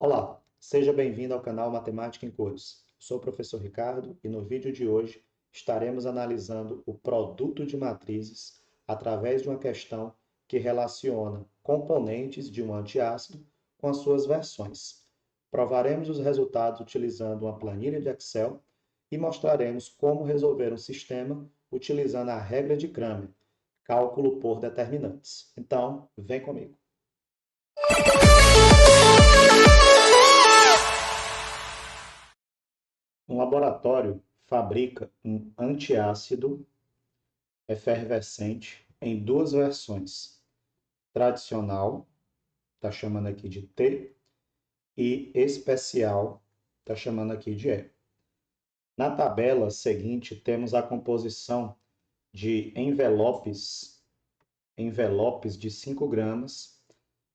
Olá, seja bem-vindo ao canal Matemática em Cores. Sou o professor Ricardo e no vídeo de hoje estaremos analisando o produto de matrizes através de uma questão que relaciona componentes de um antiácido com as suas versões. Provaremos os resultados utilizando uma planilha de Excel e mostraremos como resolver um sistema utilizando a regra de Cramer, cálculo por determinantes. Então, vem comigo. Um laboratório fabrica um antiácido efervescente em duas versões: tradicional, está chamando aqui de T, e especial, está chamando aqui de E. Na tabela seguinte, temos a composição de envelopes de 5 gramas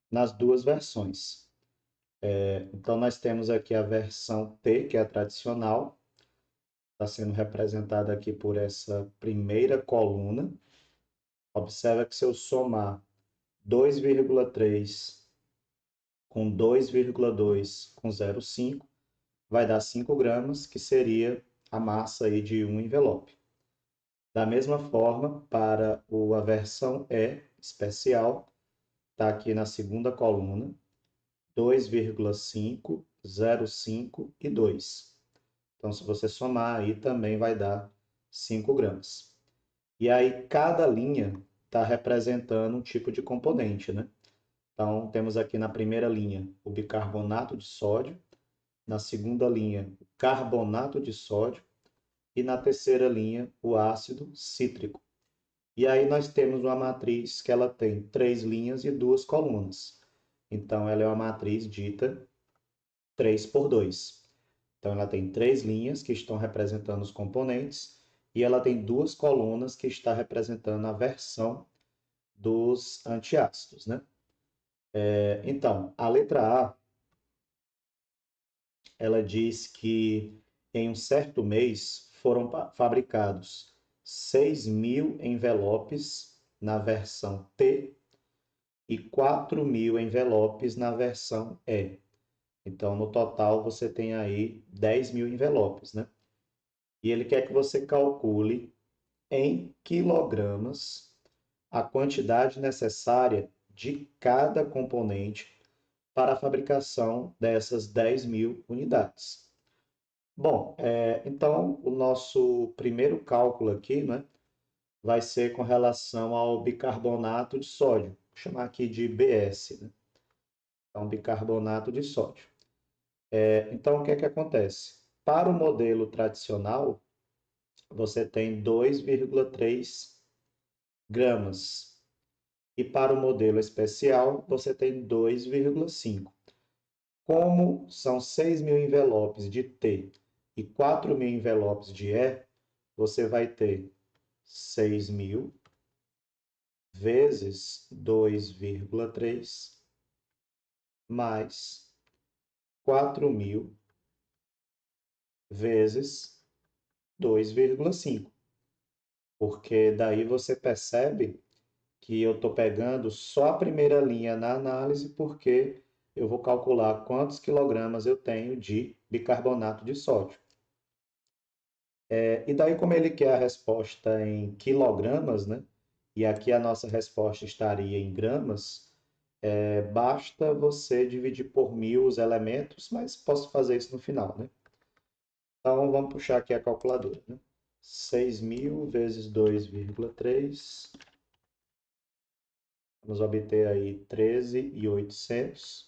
nas duas versões. Então, nós temos aqui a versão T, que é a tradicional, está sendo representada aqui por essa primeira coluna. Observa que se eu somar 2,3 com 2,2 com 0,5, vai dar 5 gramas, que seria a massa aí de um envelope. Da mesma forma, para a versão E especial, está aqui na segunda coluna, 2,5, 0,5 e 2. Então, se você somar aí, também vai dar 5 gramas. E aí, cada linha está representando um tipo de componente, né? Então, temos aqui na primeira linha o bicarbonato de sódio, na segunda linha o carbonato de sódio e na terceira linha o ácido cítrico. E aí nós temos uma matriz que ela tem 3 linhas e 2 colunas. Então, ela é uma matriz dita 3 por 2. Então, ela tem 3 linhas que estão representando os componentes e ela tem 2 colunas que está representando a versão dos antiácidos, né? Então, a letra A, ela diz que em um certo mês foram fabricados 6.000 envelopes na versão T e 4.000 envelopes na versão E. Então, no total, você tem aí 10.000 envelopes, né? E ele quer que você calcule em quilogramas a quantidade necessária de cada componente para a fabricação dessas 10.000 unidades. Bom, então o nosso primeiro cálculo aqui, né, vai ser com relação ao bicarbonato de sódio. Vou chamar aqui de BS, né? Então, bicarbonato de sódio. Então, o que é que acontece? Para o modelo tradicional, você tem 2,3 gramas. E para o modelo especial, você tem 2,5. Como são 6.000 envelopes de T e 4.000 envelopes de E, você vai ter 6.000 vezes 2,3 mais 4.000 vezes 2,5. Porque daí você percebe que eu estou pegando só a primeira linha na análise, porque eu vou calcular quantos quilogramas eu tenho de bicarbonato de sódio. E daí, como ele quer a resposta em quilogramas, né? E aqui a nossa resposta estaria em gramas, basta você dividir por 1.000 os elementos, mas posso fazer isso no final, né? Então, vamos puxar aqui a calculadora, né? 6.000 vezes 2,3, vamos obter aí 13.800.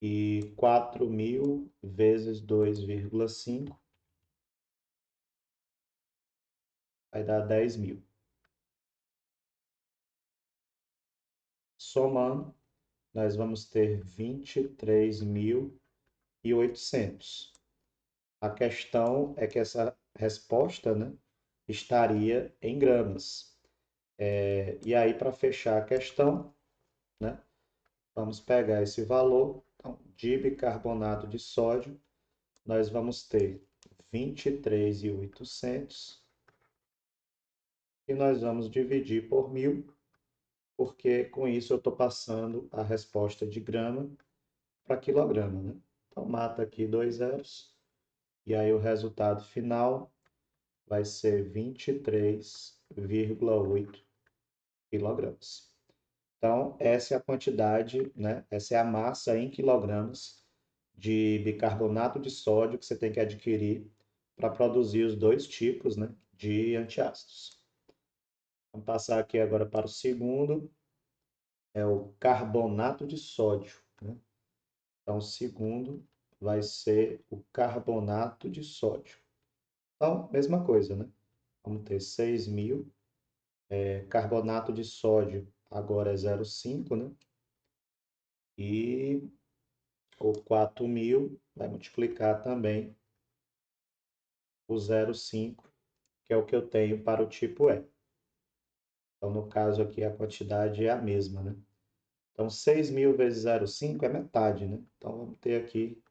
E 4.000 vezes 2,5 vai dar 10.000. Somando, nós vamos ter 23.800. A questão é que essa resposta, né, estaria em gramas. E aí, para fechar a questão, né, vamos pegar esse valor. Então, de bicarbonato de sódio, nós vamos ter 23.800 e nós vamos dividir por 1.000 porque com isso eu estou passando a resposta de grama para quilograma, né? Então, mata aqui 2 zeros, e aí o resultado final vai ser 23,8 quilogramas. Então, essa é a quantidade, né? Essa é a massa em quilogramas de bicarbonato de sódio que você tem que adquirir para produzir os dois tipos, né, de antiácidos. Vamos passar aqui agora para o segundo, é o carbonato de sódio, né? Então, o segundo vai ser o carbonato de sódio. Então, mesma coisa, né? Vamos ter 6.000, carbonato de sódio agora é 0,5, né? E o 4.000 vai multiplicar também o 0,5, que é o que eu tenho para o tipo E. Então, no caso aqui, a quantidade é a mesma, né? Então, 6.000 vezes 0,5 é metade, né? Então, vamos ter aqui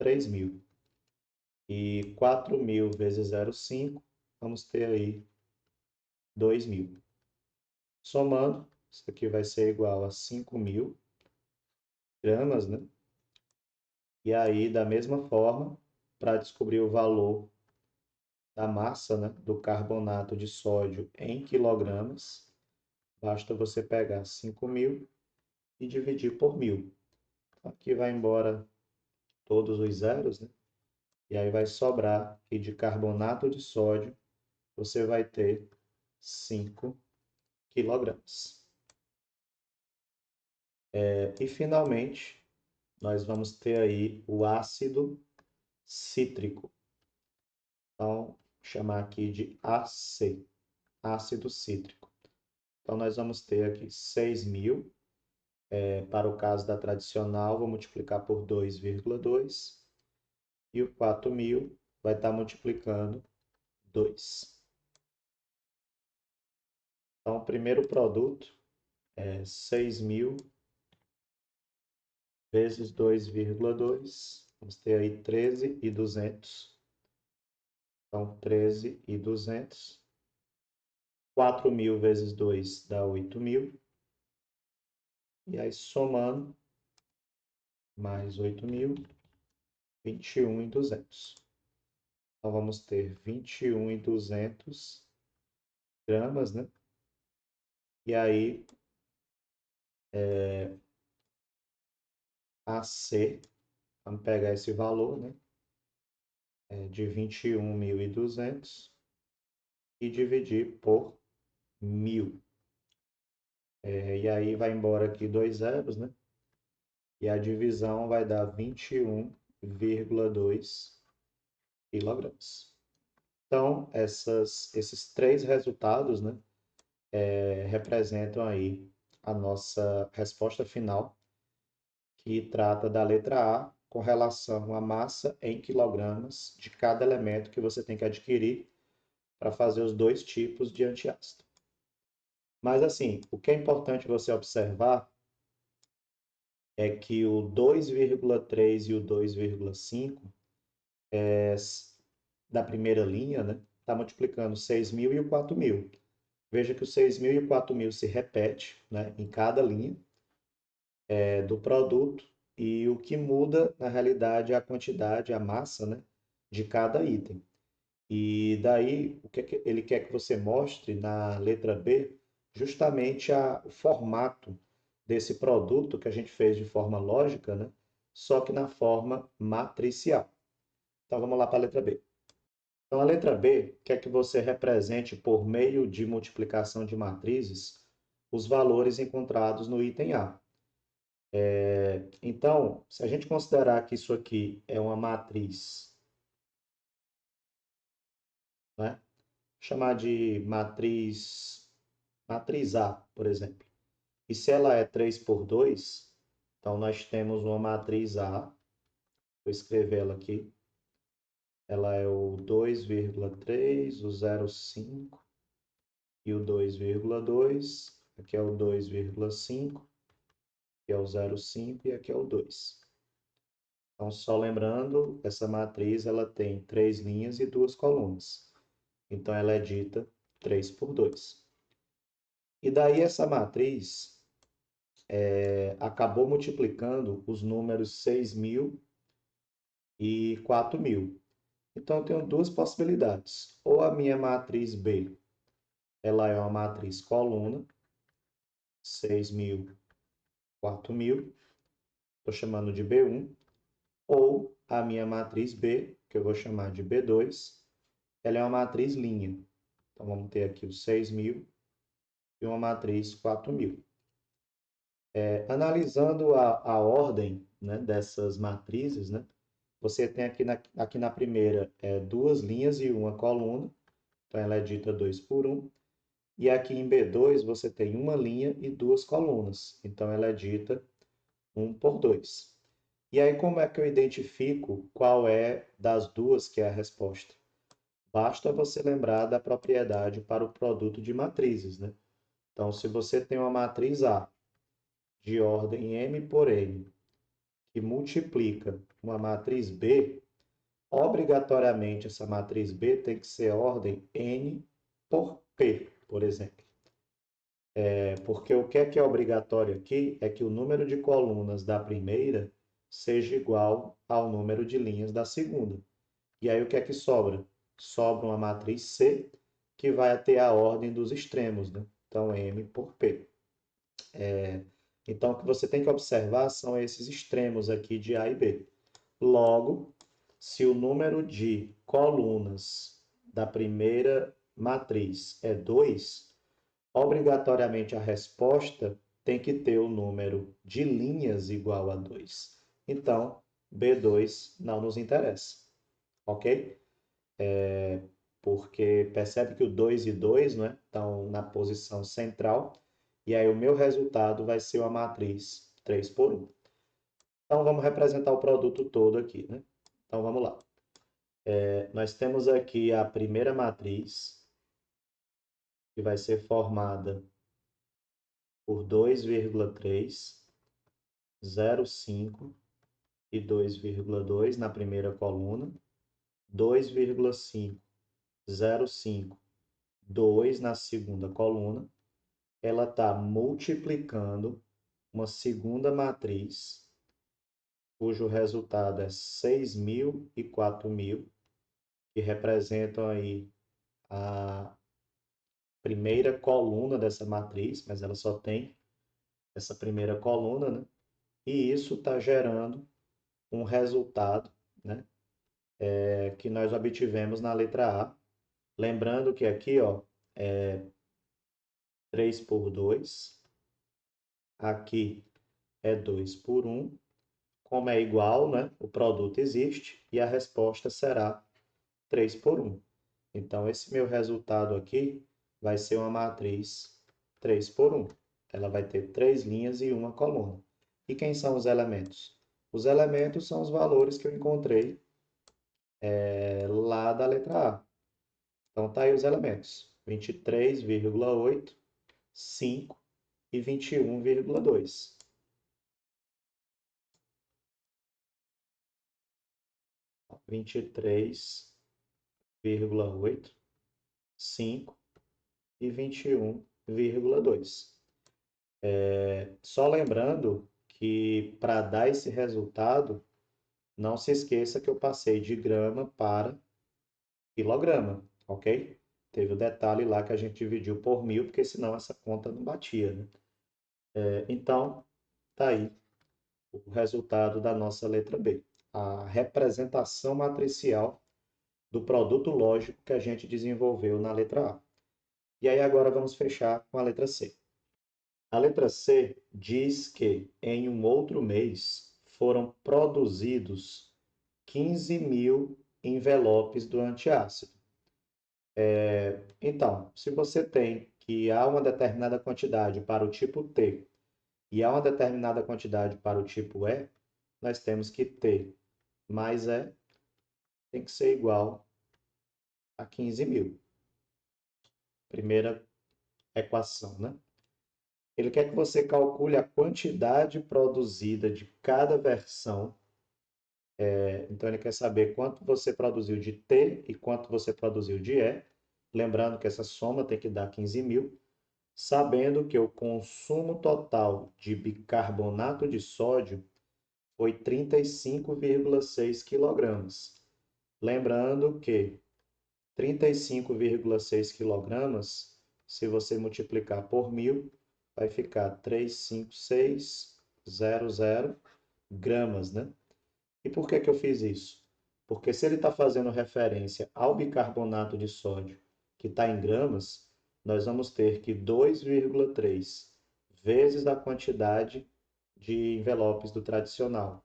3.000. E 4.000 vezes 0,5, vamos ter aí 2.000. Somando, isso aqui vai ser igual a 5.000 gramas, né? E aí, da mesma forma, para descobrir o valor da massa, né, do carbonato de sódio em quilogramas, basta você pegar 5.000 e dividir por 1.000. Aqui vai embora todos os zeros, né? E aí vai sobrar que de carbonato de sódio você vai ter 5 quilogramas. E finalmente, nós vamos ter aí o ácido cítrico. Então, vou chamar aqui de AC, ácido cítrico. Então, nós vamos ter aqui 6.000. Para o caso da tradicional, vou multiplicar por 2,2. E o 4.000 vai estar multiplicando 2. Então, o primeiro produto é 6.000 vezes 2,2. Vamos ter aí 13.200. Então, 13.200. 4.000 vezes 2 dá 8.000. E aí, somando, mais 8.000, 21.200. Então, vamos ter 21.200 gramas, né? E aí, AC, vamos pegar esse valor, né? De 21.200 e dividir por 1.000. E aí vai embora aqui 2 zeros, né? E a divisão vai dar 21,2 quilogramas. Então, esses três resultados, né, representam aí a nossa resposta final, que trata da letra A com relação à massa em quilogramas de cada elemento que você tem que adquirir para fazer os dois tipos de antiácido. Mas assim, o que é importante você observar é que o 2,3 e o 2,5 da primeira linha, né, está multiplicando 6.000 e o 4.000. Veja que o 6.000 e o 4.000 se repete, né, em cada linha do produto, e o que muda, na realidade, é a quantidade, a massa, né, de cada item. E daí, o que ele quer que você mostre na letra B, justamente o formato desse produto que a gente fez de forma lógica, né? Só que na forma matricial. Então vamos lá para a letra B. Então a letra B quer que você represente por meio de multiplicação de matrizes os valores encontrados no item A. Então, se a gente considerar que isso aqui é uma matriz, né? Chamar de matriz A, por exemplo. E se ela é 3 por 2, então nós temos uma matriz A, vou escrever ela aqui, ela é o 2,3, o 0,5 e o 2,2, aqui é o 2,5, aqui é o 0,5 e aqui é o 2. Então, só lembrando, essa matriz ela tem 3 linhas e 2 colunas. Então, ela é dita 3 por 2. E daí essa matriz acabou multiplicando os números 6.000 e 4.000. Então, eu tenho duas possibilidades. Ou a minha matriz B, ela é uma matriz coluna, 6.000, 4.000, estou chamando de B1, ou a minha matriz B, que eu vou chamar de B2, ela é uma matriz linha. Então, vamos ter aqui os 6.000 e uma matriz 4.000. Analisando a ordem, né, dessas matrizes, né, você tem aqui na primeira duas linhas e uma coluna, então ela é dita 2 por 1. E aqui em B2 você tem uma linha e duas colunas, então ela é dita 1 por 2. E aí como é que eu identifico qual é das duas que é a resposta? Basta você lembrar da propriedade para o produto de matrizes, né? Então, se você tem uma matriz A de ordem M por N, que multiplica uma matriz B, obrigatoriamente essa matriz B tem que ser ordem N por P, por exemplo. Porque o que é obrigatório aqui é que o número de colunas da primeira seja igual ao número de linhas da segunda. E aí o que é que sobra? Sobra uma matriz C, que vai ter a ordem dos extremos, né? Então, M por P. Então, o que você tem que observar são esses extremos aqui de A e B. Logo, se o número de colunas da primeira matriz é 2, obrigatoriamente a resposta tem que ter o número de linhas igual a 2. Então, B2 não nos interessa, ok? Porque percebe que o 2 e 2, né, estão na posição central, e aí o meu resultado vai ser uma matriz 3 por 1. Então, vamos representar o produto todo aqui, né? Então, vamos lá. Nós temos aqui a primeira matriz, que vai ser formada por 2,3, 0,5 e 2,2 na primeira coluna, 2,5, 0,5, 2 na segunda coluna. Ela está multiplicando uma segunda matriz, cujo resultado é 6.000 e 4.000, que representam aí a primeira coluna dessa matriz, mas ela só tem essa primeira coluna, né? E isso está gerando um resultado, né, que nós obtivemos na letra A. Lembrando que aqui, ó, é 3 por 2, aqui é 2 por 1. Como é igual, né, o produto existe e a resposta será 3 por 1. Então, esse meu resultado aqui vai ser uma matriz 3 por 1. Ela vai ter 3 linhas e uma coluna. E quem são os elementos? Os elementos são os valores que eu encontrei lá da letra A. Então, tá aí os elementos: 23,8, 5 e 21,2. 23,8, 5 e 21,2. Só lembrando que para dar esse resultado, não se esqueça que eu passei de grama para quilograma, ok? Teve o detalhe lá que a gente dividiu por 1.000, porque senão essa conta não batia, né? Então, tá aí o resultado da nossa letra B. A representação matricial do produto lógico que a gente desenvolveu na letra A. E aí agora vamos fechar com a letra C. A letra C diz que em um outro mês foram produzidos 15.000 envelopes do antiácido. Então, se você tem que há uma determinada quantidade para o tipo T e há uma determinada quantidade para o tipo E, nós temos que T mais E tem que ser igual a 15.000. Primeira equação, né? Ele quer que você calcule a quantidade produzida de cada versão. Então, ele quer saber quanto você produziu de T e quanto você produziu de E. Lembrando que essa soma tem que dar 15.000. sabendo que o consumo total de bicarbonato de sódio foi 35,6 quilogramas. Lembrando que 35,6 quilogramas, se você multiplicar por 1.000, vai ficar 35600 gramas, né? E por que que eu fiz isso? Porque se ele está fazendo referência ao bicarbonato de sódio, que está em gramas, nós vamos ter que 2,3 vezes a quantidade de envelopes do tradicional,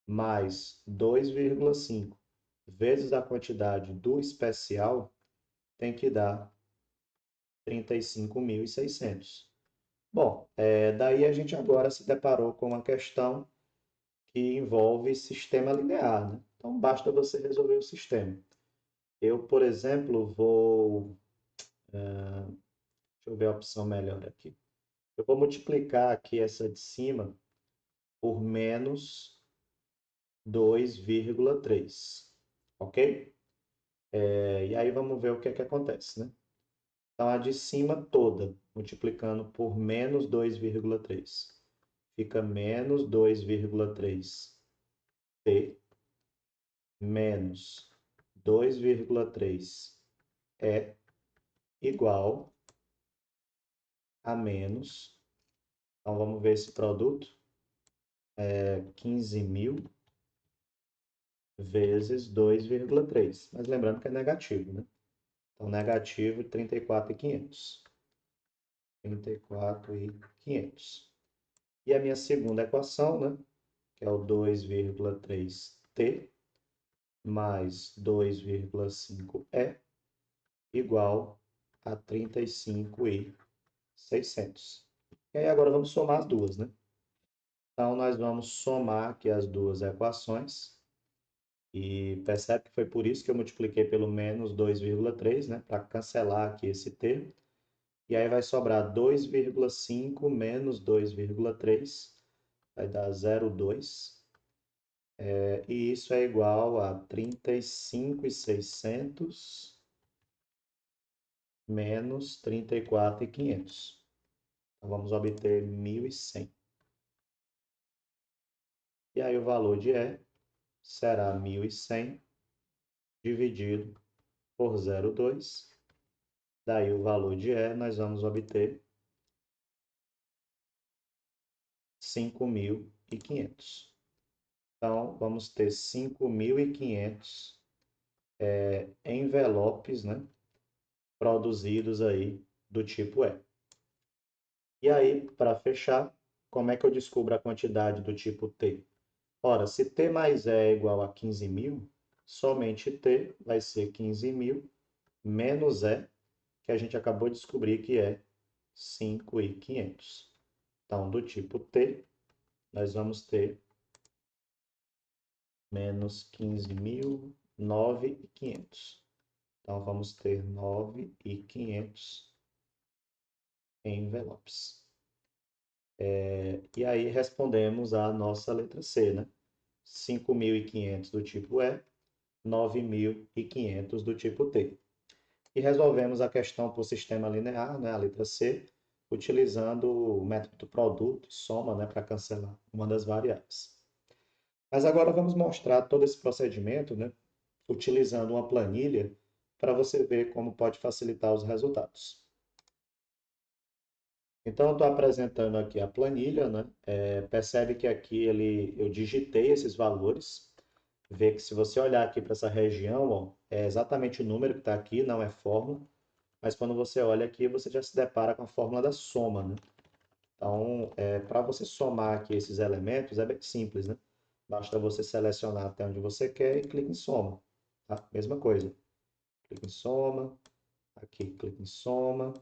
mais 2,5 vezes a quantidade do especial, tem que dar 35.600. Bom, daí a gente agora se deparou com uma questão que envolve sistema linear, né? Então basta você resolver o sistema. Eu, por exemplo, deixa eu ver a opção melhor aqui. Eu vou multiplicar aqui essa de cima por menos 2,3, ok? E aí vamos ver o que é que acontece, né? Então a de cima toda, multiplicando por menos 2,3, fica menos 2,3 T menos 2,3 é igual a menos. Então vamos ver esse produto. 15.000 vezes 2,3. Mas lembrando que é negativo, né? Então negativo 34.500. 34.500. E a minha segunda equação, né? Que é o 2,3T mais 2,5E igual a 35.600. E aí agora vamos somar as duas, né? Então nós vamos somar aqui as duas equações. E percebe que foi por isso que eu multipliquei pelo menos 2,3, né? Para cancelar aqui esse termo. E aí vai sobrar 2,5 menos 2,3, vai dar 0,2. E isso é igual a 35.600 menos 34.500. Então vamos obter 1.100. E aí o valor de E será 1.100 dividido por 0,2. Daí o valor de E nós vamos obter 5.500. Então, vamos ter 5.500 envelopes, né, produzidos aí do tipo E. E aí, para fechar, como é que eu descubro a quantidade do tipo T? Ora, se T mais E é igual a 15.000, somente T vai ser 15.000 menos E, que a gente acabou de descobrir que é 5.500. Então, do tipo T, nós vamos ter menos 15.000, 9.500. Então, vamos ter 9.500 envelopes. E aí, respondemos a nossa letra C, né? 5.500 do tipo E, 9.500 do tipo T. E resolvemos a questão por sistema linear, né? A letra C, utilizando o método do produto e soma, né? Para cancelar uma das variáveis. Mas agora vamos mostrar todo esse procedimento, né? Utilizando uma planilha para você ver como pode facilitar os resultados. Então, eu estou apresentando aqui a planilha, né? Percebe que aqui eu digitei esses valores. Vê que se você olhar aqui para essa região, ó, é exatamente o número que está aqui, não é fórmula. Mas quando você olha aqui, você já se depara com a fórmula da soma, né? Então, para você somar aqui esses elementos, é bem simples, né? Basta você selecionar até onde você quer e clica em soma. Tá? Mesma coisa. Clica em soma, aqui clica em soma,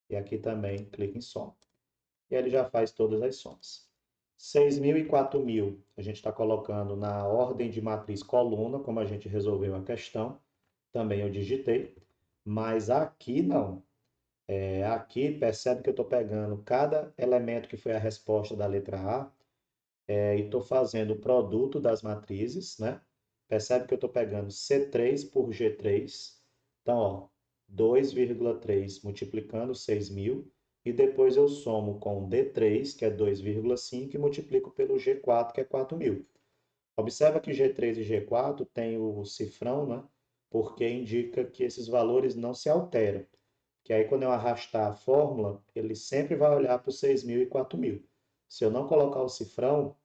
e aqui também clica em soma. E ele já faz todas as somas. 6.000 e 4.000 a gente está colocando na ordem de matriz coluna, como a gente resolveu a questão. Também eu digitei. Mas aqui não. Aqui percebe que eu estou pegando cada elemento que foi a resposta da letra A e estou fazendo o produto das matrizes, né? Percebe que eu estou pegando C3 por G3. Então, ó, 2,3 multiplicando 6.000, e depois eu somo com D3, que é 2,5, e multiplico pelo G4, que é 4.000. Observa que G3 e G4 tem o cifrão, né? Porque indica que esses valores não se alteram. Que aí quando eu arrastar a fórmula, ele sempre vai olhar para os 6.000 e 4.000. Se eu não colocar o cifrão,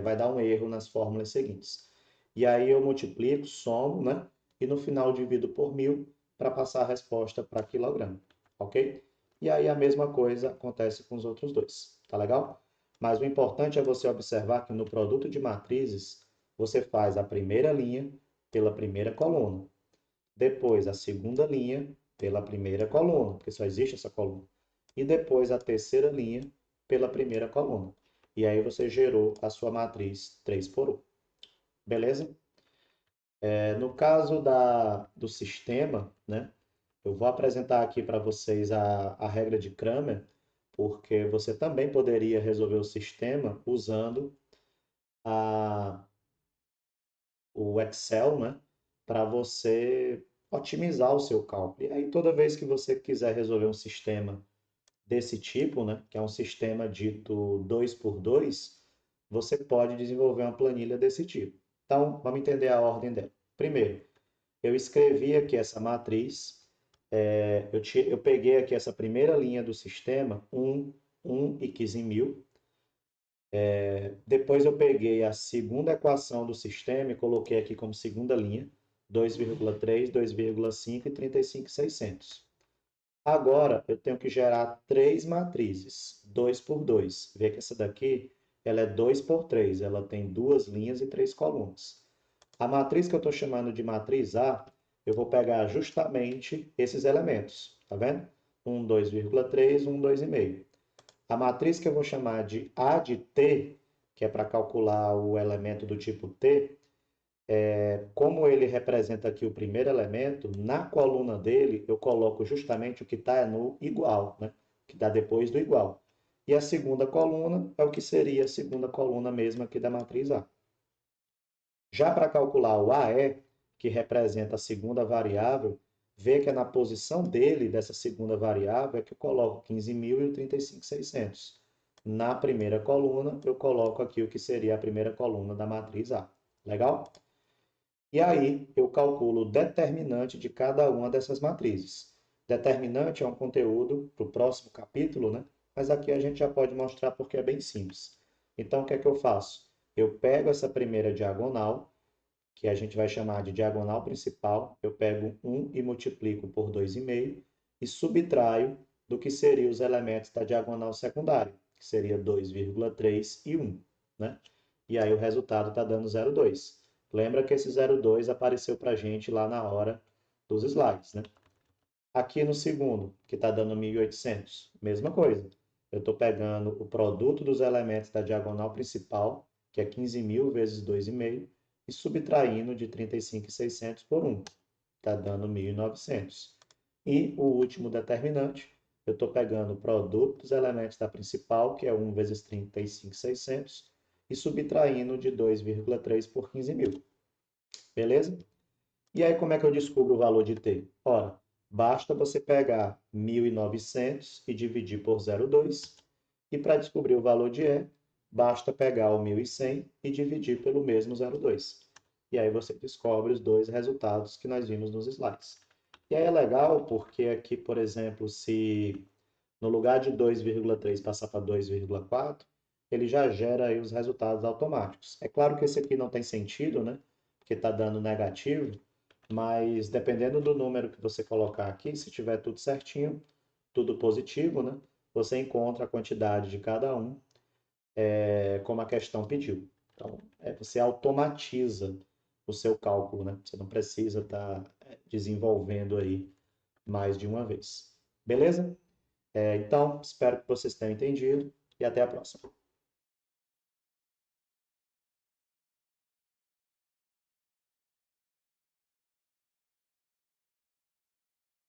vai dar um erro nas fórmulas seguintes. E aí eu multiplico, somo, né? E no final divido por 1.000 para passar a resposta para quilograma, ok? E aí a mesma coisa acontece com os outros dois, tá legal? Mas o importante é você observar que no produto de matrizes, você faz a primeira linha pela primeira coluna, depois a segunda linha pela primeira coluna, porque só existe essa coluna, e depois a terceira linha pela primeira coluna. E aí você gerou a sua matriz 3 por 1. Beleza? No caso do sistema, né, eu vou apresentar aqui para vocês a regra de Cramer, porque você também poderia resolver o sistema usando o Excel, né, para você otimizar o seu cálculo. E aí, toda vez que você quiser resolver um sistema desse tipo, né, que é um sistema dito 2 por 2, você pode desenvolver uma planilha desse tipo. Então, vamos entender a ordem dela. Primeiro, eu escrevi aqui essa matriz, eu peguei aqui essa primeira linha do sistema, 1, 1 e 15.000. Depois eu peguei a segunda equação do sistema e coloquei aqui como segunda linha, 2,3, 2,5 e 35.600. Agora, eu tenho que gerar três matrizes, 2 por 2. Vê que essa daqui ela é 2 por 3, ela tem duas linhas e três colunas. A matriz que eu estou chamando de matriz A, eu vou pegar justamente esses elementos, tá vendo? 1, 2,3, 1, 2,5. A matriz que eu vou chamar de A de T, que é para calcular o elemento do tipo T, como ele representa aqui o primeiro elemento, na coluna dele eu coloco justamente o que está no igual, né? Que está depois do igual. E a segunda coluna é o que seria a segunda coluna mesmo aqui da matriz A. Já para calcular o AE, que representa a segunda variável, vê que é na posição dele, dessa segunda variável, é que eu coloco 15.000 e o 35.600. Na primeira coluna, eu coloco aqui o que seria a primeira coluna da matriz A. Legal? E aí eu calculo o determinante de cada uma dessas matrizes. Determinante é um conteúdo para o próximo capítulo, né? Mas aqui a gente já pode mostrar porque é bem simples. Então, o que é que eu faço? Eu pego essa primeira diagonal, que a gente vai chamar de diagonal principal, eu pego 1 e multiplico por 2,5 e subtraio do que seriam os elementos da diagonal secundária, que seria 2,3 e 1, né? E aí o resultado está dando 0,2. Lembra que esse 0,2 apareceu para a gente lá na hora dos slides, né? Aqui no segundo, que está dando 1.800, mesma coisa. Eu estou pegando o produto dos elementos da diagonal principal, que é 15.000 vezes 2,5, e subtraindo de 35.600 por 1. Está dando 1.900. E o último determinante, eu estou pegando o produto dos elementos da principal, que é 1 vezes 35.600, e subtraindo de 2,3 por 15.000. Beleza? E aí, como é que eu descubro o valor de t? Ora, basta você pegar 1.900 e dividir por 0,2. E para descobrir o valor de E, basta pegar o 1.100 e dividir pelo mesmo 0,2. E aí você descobre os dois resultados que nós vimos nos slides. E aí é legal porque aqui, por exemplo, se no lugar de 2,3 passar para 2,4, ele já gera aí os resultados automáticos. É claro que esse aqui não tem sentido, né? Porque está dando negativo, mas dependendo do número que você colocar aqui, se tiver tudo certinho, tudo positivo, né? Você encontra a quantidade de cada um, como a questão pediu. Então, você automatiza o seu cálculo, né? Você não precisa estar desenvolvendo aí mais de uma vez. Beleza? Então, espero que vocês tenham entendido e até a próxima.